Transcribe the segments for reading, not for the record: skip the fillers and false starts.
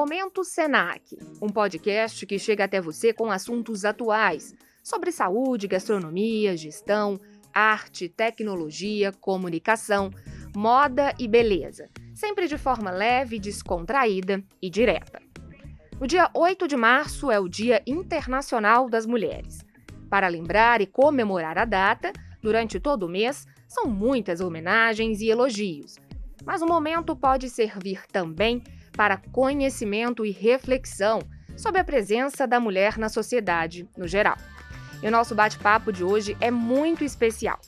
Momento Senac, um podcast que chega até você com assuntos atuais sobre saúde, gastronomia, gestão, arte, tecnologia, comunicação, moda e beleza, sempre de forma leve, descontraída e direta. O dia 8 de março é o Dia Internacional das Mulheres. Para lembrar e comemorar a data, durante todo o mês, são muitas homenagens e elogios. Mas o momento pode servir também para conhecimento e reflexão sobre a presença da mulher na sociedade no geral. E o nosso bate-papo de hoje é muito especial.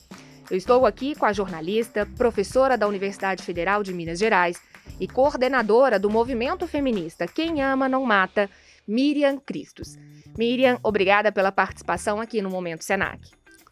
Eu estou aqui com a jornalista, professora da Universidade Federal de Minas Gerais e coordenadora do movimento feminista Quem Ama Não Mata, Miriam Cristos. Miriam, obrigada pela participação aqui no Momento Senac.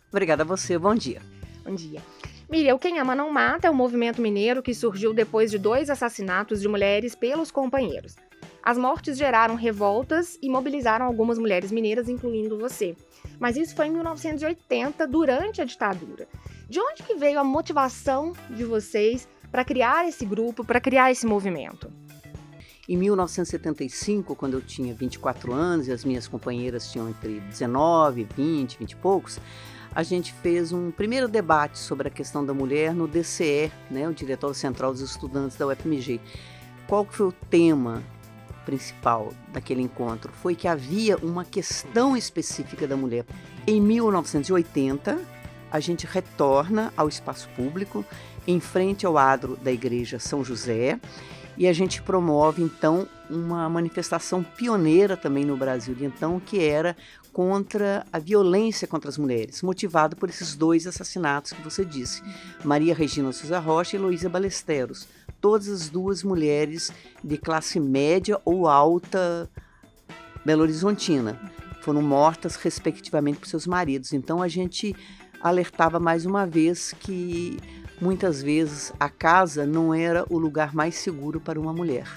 Obrigada a você, bom dia. Bom dia. Miriam, o Quem Ama Não Mata é um movimento mineiro que surgiu depois de 2 assassinatos de mulheres pelos companheiros. As mortes geraram revoltas e mobilizaram algumas mulheres mineiras, incluindo você. Mas isso foi em 1980, durante a ditadura. De onde que veio a motivação de vocês para criar esse grupo, para criar esse movimento? Em 1975, quando eu tinha 24 anos e as minhas companheiras tinham entre 19, 20 e poucos, a gente fez um primeiro debate sobre a questão da mulher no DCE, o Diretório Central dos Estudantes da UFMG. Qual foi o tema principal daquele encontro? Foi que havia uma questão específica da mulher. Em 1980, a gente retorna ao espaço público, em frente ao adro da Igreja São José, e a gente promove, então, uma manifestação pioneira também no Brasil, então, que era contra a violência contra as mulheres, motivado por esses 2 assassinatos que você disse, Maria Regina Souza Rocha e Heloísa Ballesteros, todas as 2 mulheres de classe média ou alta belo-horizontina, foram mortas respectivamente por seus maridos. Então a gente alertava mais uma vez que muitas vezes a casa não era o lugar mais seguro para uma mulher.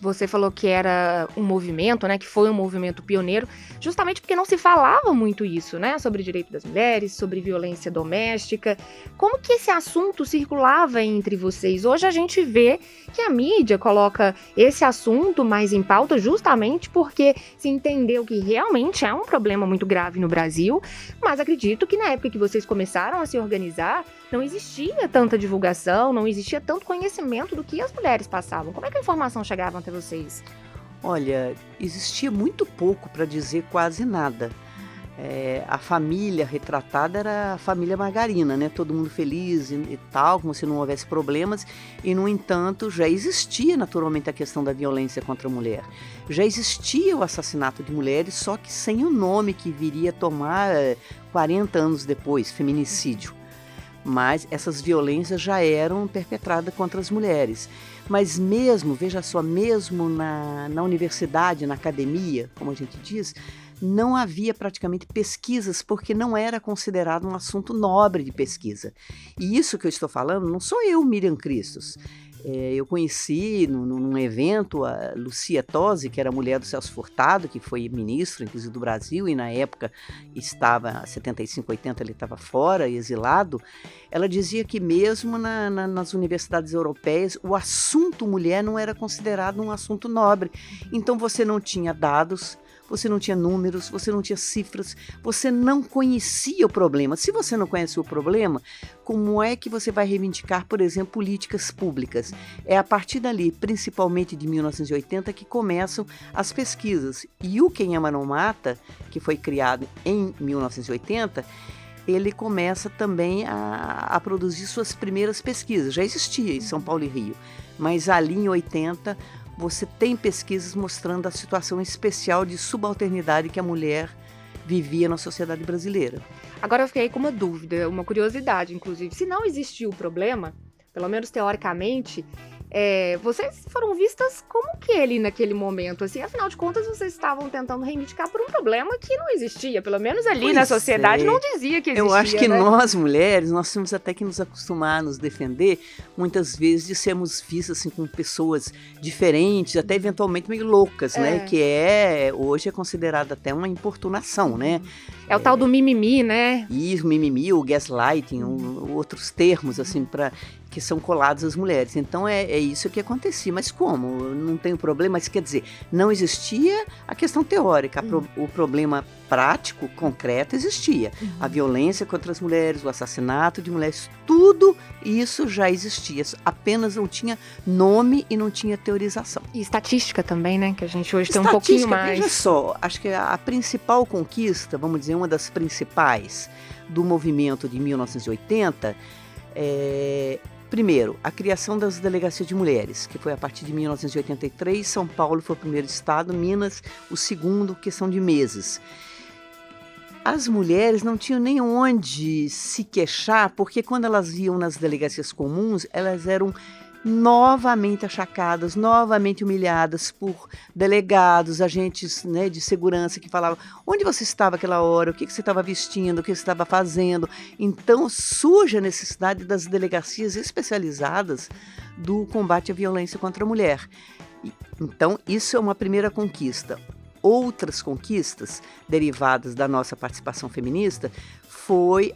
Você falou que era um movimento, que foi um movimento pioneiro, justamente porque não se falava muito isso, sobre o direito das mulheres, sobre violência doméstica. Como que esse assunto circulava entre vocês? Hoje a gente vê que a mídia coloca esse assunto mais em pauta justamente porque se entendeu que realmente é um problema muito grave no Brasil, mas acredito que na época que vocês começaram a se organizar, não existia tanta divulgação, não existia tanto conhecimento do que as mulheres passavam. Como é que a informação chegava até vocês? Olha, existia muito pouco, para dizer quase nada. A família retratada era a família Margarina, todo mundo feliz e tal, como se não houvesse problemas, e no entanto já existia naturalmente a questão da violência contra a mulher. Já existia o assassinato de mulheres, só que sem o nome que viria a tomar 40 anos depois, feminicídio. Mas essas violências já eram perpetradas contra as mulheres. Mas mesmo, veja só, mesmo na universidade, na academia, como a gente diz, não havia praticamente pesquisas, porque não era considerado um assunto nobre de pesquisa. E isso que eu estou falando, não sou eu, Miriam Cristos. Eu conheci num evento a Lucia Tosi, que era mulher do Celso Furtado, que foi ministro, inclusive, do Brasil, e na época estava, 75, 80, ele estava fora, exilado. Ela dizia que mesmo nas universidades europeias, o assunto mulher não era considerado um assunto nobre. Então você não tinha dados, você não tinha números, você não tinha cifras, você não conhecia o problema. Se você não conhece o problema, como é que você vai reivindicar, por exemplo, políticas públicas? É a partir dali, principalmente de 1980, que começam as pesquisas. E o Quem Ama Não Mata, que foi criado em 1980, ele começa também a produzir suas primeiras pesquisas. Já existia em São Paulo e Rio, mas ali em 80 você tem pesquisas mostrando a situação especial de subalternidade que a mulher vivia na sociedade brasileira. Agora eu fiquei com uma dúvida, uma curiosidade, inclusive. Se não existiu o problema, pelo menos teoricamente, vocês foram vistas como que ali naquele momento? Assim, afinal de contas, vocês estavam tentando reivindicar por um problema que não existia. Pelo menos ali na sociedade não dizia que existia. Eu acho que nós, mulheres, nós temos até que nos acostumar a nos defender, muitas vezes, de sermos vistas assim, como pessoas diferentes, até eventualmente meio loucas, que hoje é considerada até uma importunação, É o tal do mimimi, né? Isso, mimimi, o gaslighting, outros termos assim que são colados às mulheres. Então é isso que acontecia. Mas como? Não tem problema? Mas quer dizer, não existia a questão teórica, o problema prático, concreto, existia. A violência contra as mulheres, o assassinato de mulheres, tudo isso já existia. Apenas não tinha nome e não tinha teorização. E estatística também, né? Que a gente hoje tem um pouquinho mais. Veja só, acho que a principal conquista, vamos dizer, uma das principais do movimento de 1980 primeiro, a criação das delegacias de mulheres, que foi a partir de 1983, São Paulo foi o primeiro estado, Minas o segundo, questão de meses. As mulheres não tinham nem onde se queixar, porque quando elas iam nas delegacias comuns, elas eram novamente achacadas, novamente humilhadas por delegados, agentes, né, de segurança que falavam onde você estava aquela hora, o que você estava vestindo, o que você estava fazendo. Então surge a necessidade das delegacias especializadas do combate à violência contra a mulher. Então isso é uma primeira conquista. Outras conquistas derivadas da nossa participação feminista foi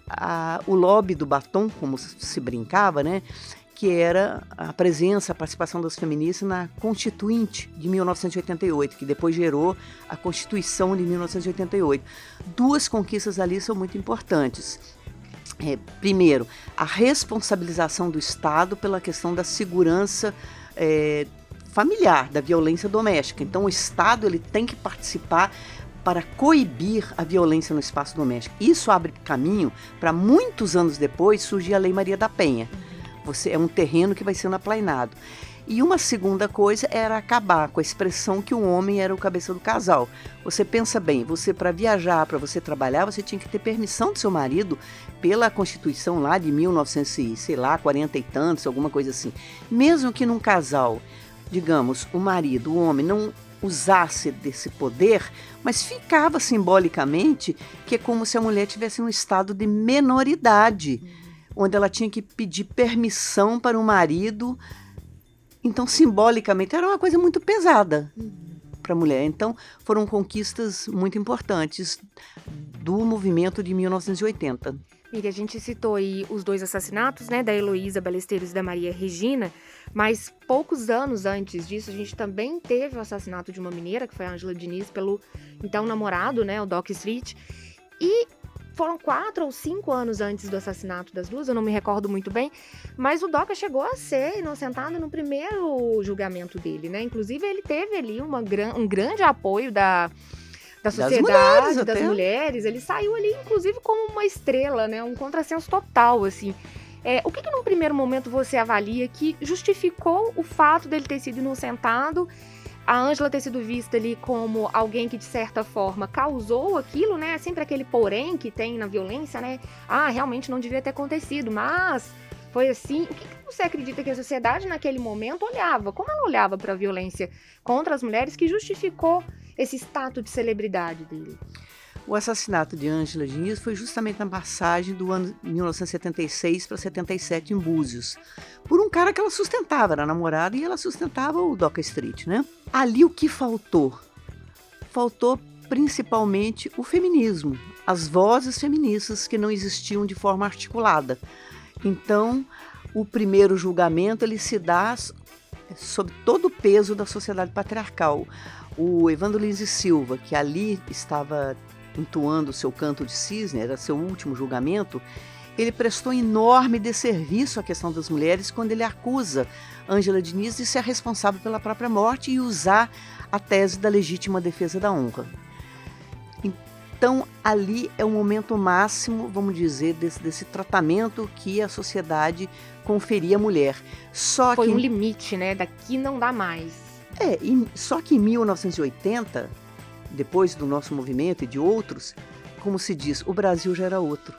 o lobby do batom, como se brincava, né? Que era a presença, a participação das feministas na Constituinte de 1988, que depois gerou a Constituição de 1988. Duas conquistas ali são muito importantes. Primeiro, a responsabilização do Estado pela questão da segurança familiar, da violência doméstica. Então, o Estado ele tem que participar para coibir a violência no espaço doméstico. Isso abre caminho para, muitos anos depois, surgir a Lei Maria da Penha. É um terreno que vai sendo aplainado. E uma segunda coisa era acabar com a expressão que o homem era o cabeça do casal. Você pensa bem, você para viajar, para você trabalhar, você tinha que ter permissão do seu marido pela Constituição lá de 1940 e tantos, alguma coisa assim. Mesmo que num casal, digamos, o marido, o homem, não usasse desse poder, mas ficava simbolicamente que é como se a mulher tivesse um estado de menoridade, onde ela tinha que pedir permissão para o marido. Então, simbolicamente, era uma coisa muito pesada para a mulher. Então, foram conquistas muito importantes do movimento de 1980. Miriam, a gente citou aí os dois assassinatos, né, da Heloísa Ballesteros e da Maria Regina, mas poucos anos antes disso, a gente também teve o assassinato de uma mineira, que foi a Ângela Diniz, pelo então namorado, né, o Doc Street, e foram 4 ou 5 anos antes do assassinato das duas, eu não me recordo muito bem, mas o Doca chegou a ser inocentado no primeiro julgamento dele, né? Inclusive, ele teve ali um grande apoio da sociedade, das mulheres. Ele saiu ali, inclusive, como uma estrela, né? Um contrassenso total, assim. O que num primeiro momento você avalia que justificou o fato dele ter sido inocentado, a Ângela ter sido vista ali como alguém que, de certa forma, causou aquilo, né? Sempre aquele porém que tem na violência, né? Ah, realmente não devia ter acontecido, mas foi assim. O que você acredita que a sociedade naquele momento olhava? Como ela olhava para a violência contra as mulheres que justificou esse status de celebridade dele? O assassinato de Ângela Diniz foi justamente na passagem do ano 1976 para 77 em Búzios, por um cara que ela sustentava, era namorada, e ela sustentava o Doca Street, né? Ali o que faltou? Faltou principalmente o feminismo, as vozes feministas que não existiam de forma articulada. Então, o primeiro julgamento ele se dá sob todo o peso da sociedade patriarcal. O Evandro Lins e Silva, que ali estava entoando o seu canto de cisne, era seu último julgamento, ele prestou enorme desserviço à questão das mulheres quando ele acusa Ângela Diniz de ser responsável pela própria morte e usar a tese da legítima defesa da honra. Então, ali é o momento máximo, vamos dizer, desse tratamento que a sociedade conferia à mulher. Foi um limite, né? Daqui não dá mais. Só que em 1980, depois do nosso movimento e de outros, como se diz, o Brasil já era outro.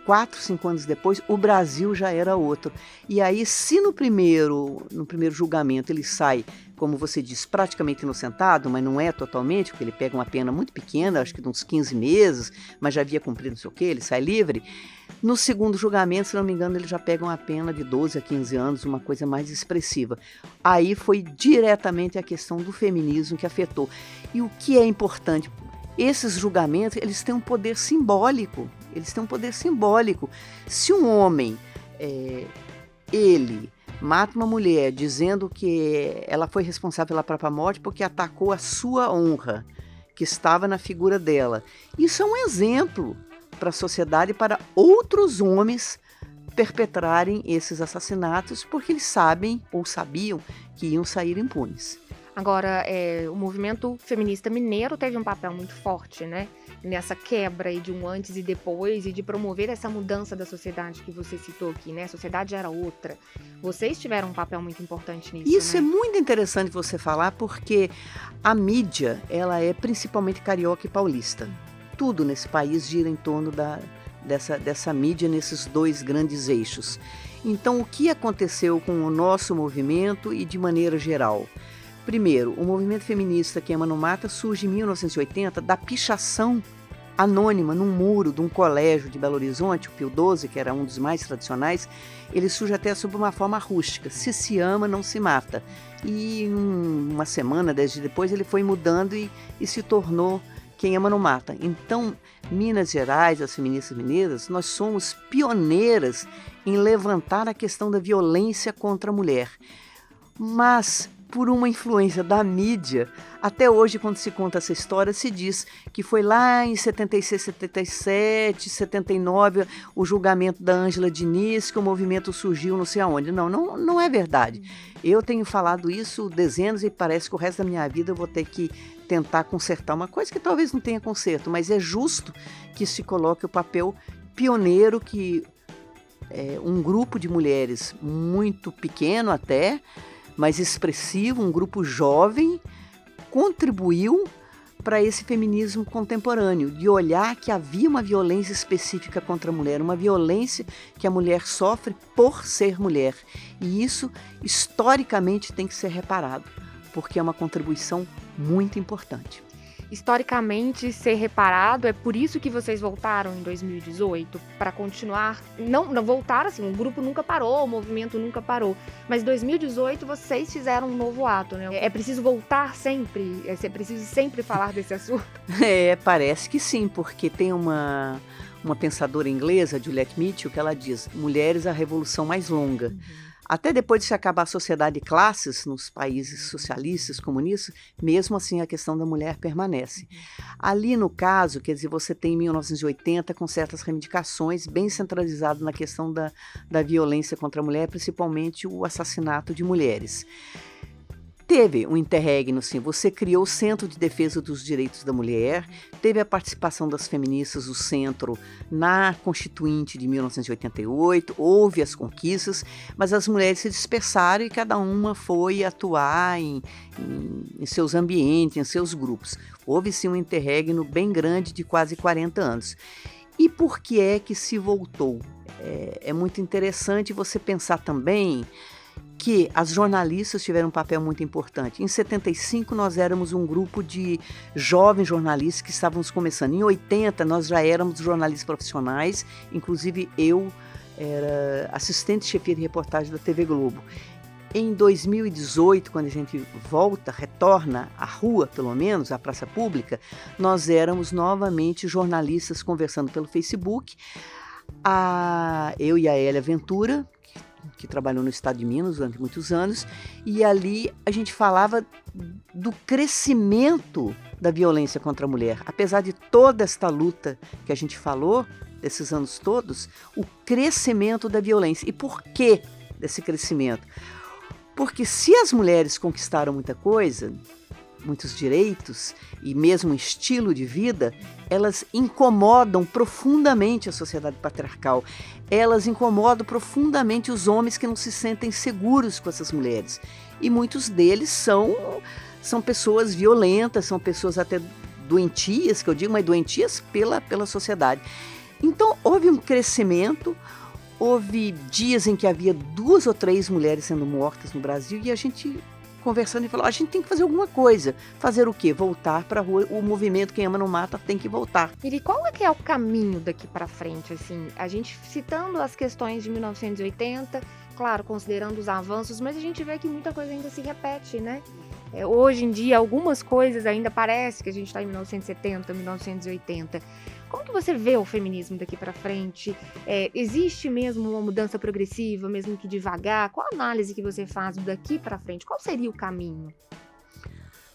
4, 5 anos depois, o Brasil já era outro. E aí, se no primeiro julgamento ele sai, como você diz, praticamente inocentado, mas não é totalmente, porque ele pega uma pena muito pequena, acho que de uns 15 meses, mas já havia cumprido não sei o quê, ele sai livre. No segundo julgamento, se não me engano, ele já pega uma pena de 12 a 15 anos, uma coisa mais expressiva. Aí foi diretamente a questão do feminismo que afetou. E o que é importante? esses julgamentos, eles têm um poder simbólico. Eles têm um poder simbólico. Se um homem, ele mata uma mulher dizendo que ela foi responsável pela própria morte porque atacou a sua honra, que estava na figura dela, isso é um exemplo para a sociedade e para outros homens perpetrarem esses assassinatos, porque eles sabem ou sabiam que iam sair impunes. Agora, o movimento feminista mineiro teve um papel muito forte, né? Nessa quebra aí de um antes e depois e de promover essa mudança da sociedade que você citou aqui, né? A sociedade era outra. Vocês tiveram um papel muito importante nisso, Isso, né? é muito interessante você falar, porque a mídia, ela é principalmente carioca e paulista. Tudo nesse país gira em torno dessa mídia, nesses dois grandes eixos. Então, o que aconteceu com o nosso movimento e de maneira geral? Primeiro, o movimento feminista Queima Não Mata surge em 1980 da pichação anônima num muro de um colégio de Belo Horizonte, o Pio XII, que era um dos mais tradicionais. Ele surge até sob uma forma rústica: se ama, não se mata. E uma semana, 10 dias depois, ele foi mudando e se tornou Quem Ama Não Mata. Então, Minas Gerais, as feministas mineiras, nós somos pioneiras em levantar a questão da violência contra a mulher. Mas, por uma influência da mídia, até hoje, quando se conta essa história, se diz que foi lá em 76, 77, 79, o julgamento da Ângela Diniz, que o movimento surgiu não sei aonde. Não é verdade. Eu tenho falado isso dezenas e parece que o resto da minha vida eu vou ter que tentar consertar uma coisa que talvez não tenha conserto, mas é justo que se coloque o papel pioneiro que um grupo de mulheres muito pequeno até, mas expressivo, um grupo jovem, contribuiu para esse feminismo contemporâneo, de olhar que havia uma violência específica contra a mulher, uma violência que a mulher sofre por ser mulher. E isso, historicamente, tem que ser reparado, porque é uma contribuição muito importante. Historicamente ser reparado, é por isso que vocês voltaram em 2018 para continuar, não voltar assim, o grupo nunca parou, o movimento nunca parou, mas em 2018 vocês fizeram um novo ato, né? É preciso voltar sempre, é preciso sempre falar desse assunto? Parece que sim, porque tem uma pensadora inglesa, Juliette Mitchell, que ela diz: mulheres, a revolução mais longa. Até depois de se acabar a sociedade de classes nos países socialistas, comunistas, mesmo assim a questão da mulher permanece. Ali no caso, quer dizer, você tem 1980 com certas reivindicações bem centralizado na questão da violência contra a mulher, principalmente o assassinato de mulheres. Teve um interregno, sim. Você criou o Centro de Defesa dos Direitos da Mulher, teve a participação das feministas do Centro na Constituinte de 1988, houve as conquistas, mas as mulheres se dispersaram e cada uma foi atuar em seus ambientes, em seus grupos. Houve, sim, um interregno bem grande de quase 40 anos. E por que é que se voltou? É muito interessante você pensar também que as jornalistas tiveram um papel muito importante. Em 75, nós éramos um grupo de jovens jornalistas que estávamos começando. Em 80, nós já éramos jornalistas profissionais, inclusive eu era assistente de chefia de reportagem da TV Globo. Em 2018, quando a gente retorna à rua, pelo menos, à praça pública, nós éramos novamente jornalistas conversando pelo Facebook. Eu e a Hélia Ventura, que trabalhou no estado de Minas durante muitos anos, e ali a gente falava do crescimento da violência contra a mulher. Apesar de toda esta luta que a gente falou, desses anos todos, o crescimento da violência. E por que desse crescimento? Porque se as mulheres conquistaram muita coisa, muitos direitos e mesmo um estilo de vida, elas incomodam profundamente a sociedade patriarcal. Elas incomodam profundamente os homens que não se sentem seguros com essas mulheres. E muitos deles são pessoas violentas, são pessoas até doentias, que eu digo, mas doentias pela sociedade. Então, houve um crescimento, houve dias em que havia 2 ou 3 mulheres sendo mortas no Brasil e a gente conversando e falou: a gente tem que fazer alguma coisa. Fazer o quê? Voltar para a rua. O movimento Quem Ama Não Mata tem que voltar. E qual é que é o caminho daqui para frente? Assim, a gente citando as questões de 1980, claro, considerando os avanços, mas a gente vê que muita coisa ainda se repete, né? Hoje em dia, algumas coisas ainda parece que a gente está em 1970, 1980. Como que você vê o feminismo daqui para frente? Existe mesmo uma mudança progressiva, mesmo que devagar? Qual a análise que você faz daqui para frente? Qual seria o caminho?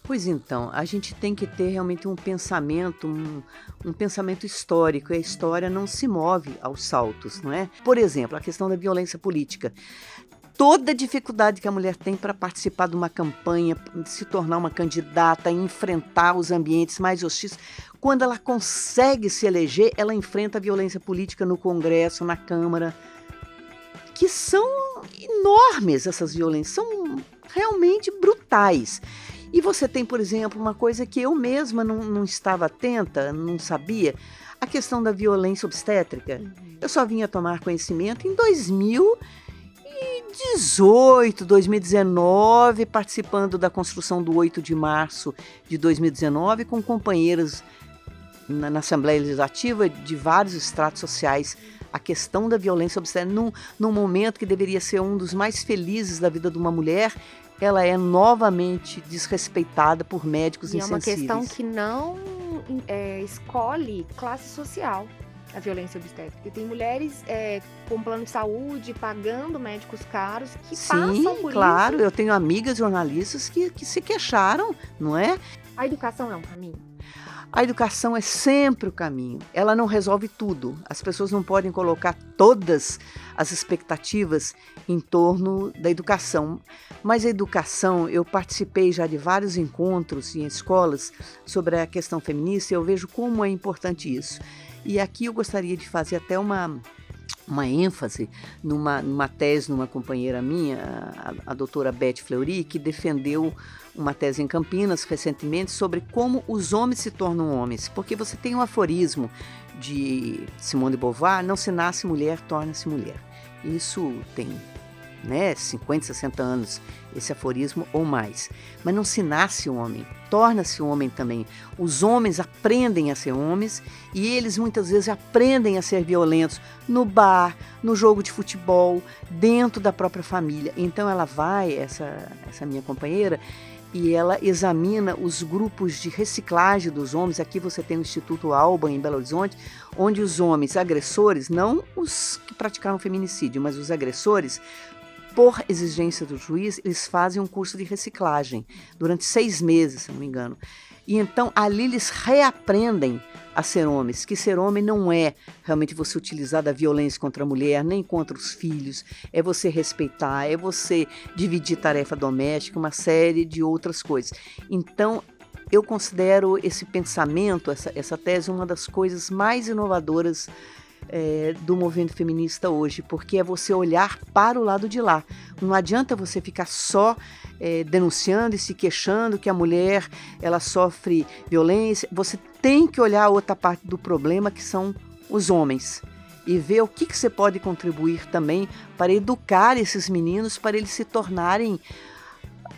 Pois então, a gente tem que ter realmente um pensamento, um pensamento histórico, e a história não se move aos saltos, não é? Por exemplo, a questão da violência política. Toda a dificuldade que a mulher tem para participar de uma campanha, se tornar uma candidata, enfrentar os ambientes mais hostis, quando ela consegue se eleger, ela enfrenta a violência política no Congresso, na Câmara, que são enormes essas violências, são realmente brutais. E você tem, por exemplo, uma coisa que eu mesma não estava atenta, não sabia, a questão da violência obstétrica. Eu só vinha tomar conhecimento em 2018, 2019, participando da construção do 8 de março de 2019, com companheiras na Assembleia Legislativa de vários estratos sociais. A questão da violência obstétrica, num momento que deveria ser um dos mais felizes da vida de uma mulher, ela é novamente desrespeitada por médicos insensíveis. E é uma questão que não escolhe classe social, a violência obstétrica. E tem mulheres com plano de saúde, pagando médicos caros, que passam por claro, isso. Eu tenho amigas jornalistas que se queixaram, não é? A educação é um caminho? A educação é sempre o caminho. Ela não resolve tudo. As pessoas não podem colocar todas as expectativas em torno da educação. Mas a educação, eu participei já de vários encontros em escolas sobre a questão feminista e eu vejo como é importante isso. E aqui eu gostaria de fazer até uma ênfase numa tese, numa companheira minha, a doutora Beth Fleury, que defendeu uma tese em Campinas recentemente sobre como os homens se tornam homens. Porque você tem um aforismo de Simone de Beauvoir, não se nasce mulher, torna-se mulher. Isso tem 50, 60 anos, esse aforismo ou mais. Mas não se nasce homem, torna-se homem também. Os homens aprendem a ser homens e eles muitas vezes aprendem a ser violentos no bar, no jogo de futebol, dentro da própria família. Então ela vai, essa minha companheira, e ela examina os grupos de reciclagem dos homens. Aqui você tem o Instituto Alba, em Belo Horizonte, onde os homens agressores, não os que praticaram feminicídio, mas os agressores, por exigência do juiz, eles fazem um curso de reciclagem durante 6 meses, se não me engano. E então ali eles reaprendem a ser homens, que ser homem não é realmente você utilizar da violência contra a mulher, nem contra os filhos, é você respeitar, é você dividir tarefa doméstica, uma série de outras coisas. Então, eu considero esse pensamento, essa tese, uma das coisas mais inovadoras do movimento feminista hoje, porque é você olhar para o lado de lá. Não adianta você ficar só denunciando e se queixando que a mulher ela sofre violência. Você tem que olhar a outra parte do problema, que são os homens, e ver o que você pode contribuir também para educar esses meninos, para eles se tornarem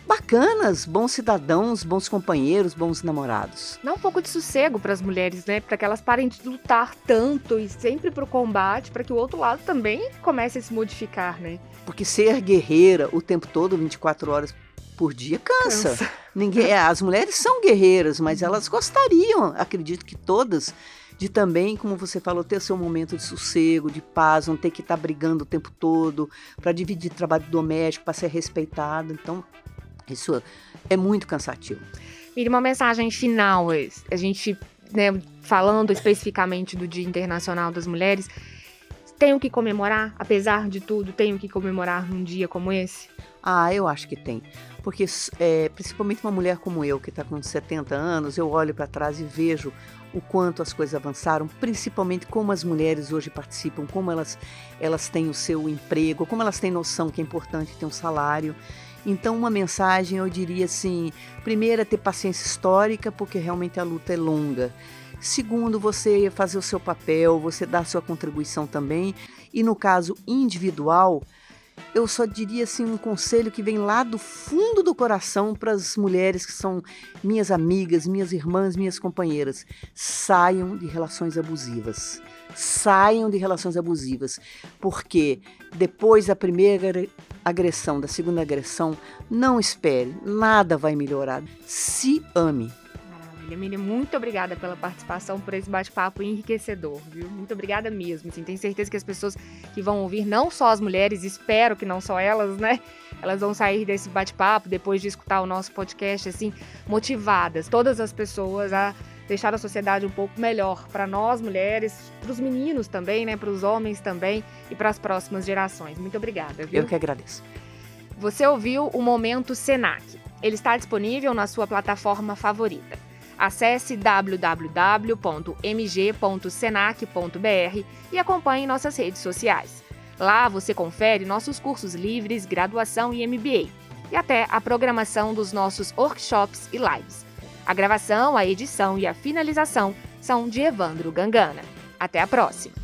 bacanas, bons cidadãos, bons companheiros, bons namorados. Dá um pouco de sossego para as mulheres, né? Para que elas parem de lutar tanto e sempre pro combate, para que o outro lado também comece a se modificar, né? Porque ser guerreira o tempo todo, 24 horas por dia, cansa. As mulheres são guerreiras, mas elas gostariam, acredito que todas, de também, como você falou, ter seu momento de sossego, de paz, não ter que estar brigando o tempo todo, para dividir trabalho doméstico, para ser respeitado. Então, isso é muito cansativo. Miriam, uma mensagem final, a gente, falando especificamente do Dia Internacional das Mulheres, tem o que comemorar? Apesar de tudo, tem o que comemorar num dia como esse? Eu acho que tem. Porque, principalmente uma mulher como eu, que está com 70 anos, eu olho para trás e vejo o quanto as coisas avançaram, principalmente como as mulheres hoje participam, como elas têm o seu emprego, como elas têm noção que é importante ter um salário. Então, uma mensagem, eu diria assim, primeiro é ter paciência histórica, porque realmente a luta é longa. Segundo, você fazer o seu papel, você dar a sua contribuição também. E no caso individual, eu só diria assim, um conselho que vem lá do fundo do coração para as mulheres que são minhas amigas, minhas irmãs, minhas companheiras. Saiam de relações abusivas. Saiam de relações abusivas. Porque depois da primeira agressão, da segunda agressão, não espere, nada vai melhorar. Se ame. Maravilha, Miriam, muito obrigada pela participação, por esse bate-papo enriquecedor, viu? Muito obrigada mesmo. Assim, tenho certeza que as pessoas que vão ouvir, não só as mulheres, espero que não só elas, né? Elas vão sair desse bate-papo, depois de escutar o nosso podcast, assim, motivadas, todas as pessoas a deixar a sociedade um pouco melhor para nós mulheres, para os meninos também, né? Para os homens também e para as próximas gerações. Muito obrigada, viu? Eu que agradeço. Você ouviu o Momento Senac. Ele está disponível na sua plataforma favorita. Acesse www.mg.senac.br e acompanhe nossas redes sociais. Lá você confere nossos cursos livres, graduação e MBA. E até a programação dos nossos workshops e lives. A gravação, a edição e a finalização são de Evandro Gangana. Até a próxima!